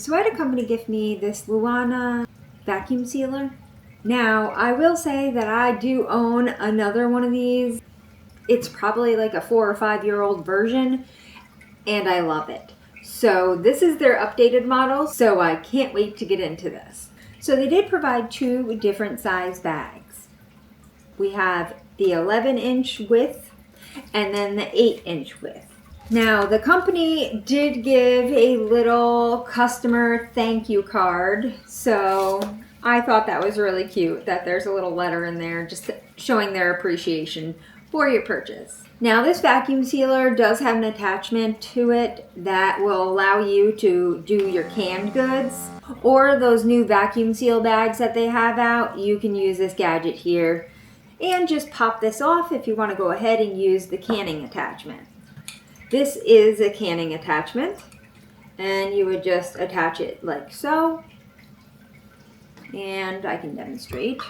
So I had a company gift me this Luana vacuum sealer. Now, I will say that I do own another one of these. It's probably like a 4 or 5 year old version, and I love it. So this is their updated model, so I can't wait to get into this. So they did provide 2 different size bags. We have the 11-inch width and then the 8-inch width. Now, the company did give a little customer thank you card, so I thought that was really cute that there's a little letter in there just showing their appreciation for your purchase. Now, this vacuum sealer does have an attachment to it that will allow you to do your canned goods or those new vacuum seal bags that they have out. You can use this gadget here and just pop this off if you want to go ahead and use the canning attachment. This is a canning attachment, and you would just attach it like so, and I can demonstrate.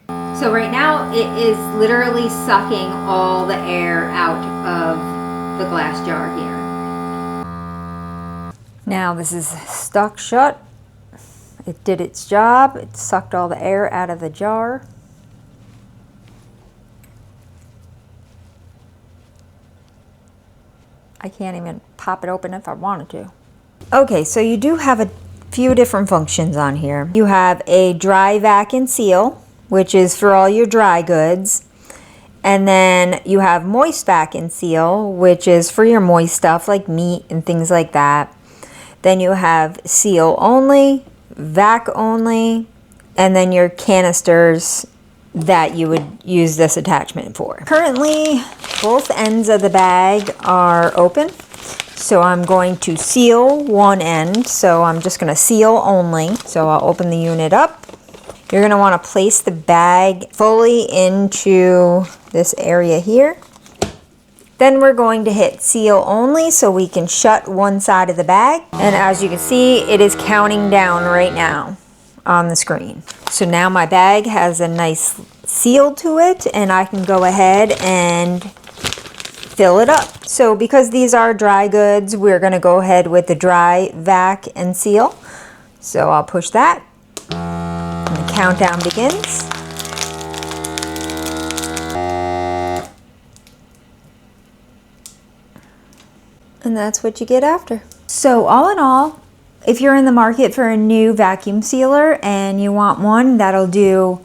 So right now it is literally sucking all the air out of the glass jar here. Now this is stuck shut. It did its job. It sucked all the air out of the jar. I can't even pop it open if I wanted to. Okay, so you do have a few different functions on here. You have a dry vac and seal, which is for all your dry goods. And then you have moist vac and seal, which is for your moist stuff like meat and things like that. Then you have seal only, vac only, and then your canisters that you would use this attachment for. Currently, both ends of the bag are open. So I'm going to seal one end. So I'm just going to seal only. So I'll open the unit up. You're going to want to place the bag fully into this area here. Then we're going to hit seal only so we can shut one side of the bag. And as you can see, it is counting down right now on the screen. So now my bag has a nice seal to it, and I can go ahead and fill it up. So because these are dry goods, we're going to go ahead with the dry vac and seal. So I'll push that. And the countdown begins. And that's what you get after. So all in all, if you're in the market for a new vacuum sealer and you want one that'll do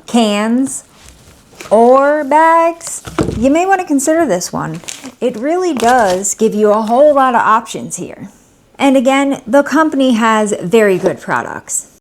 cans or bags, you may want to consider this one. It really does give you a whole lot of options here. And again, the company has very good products.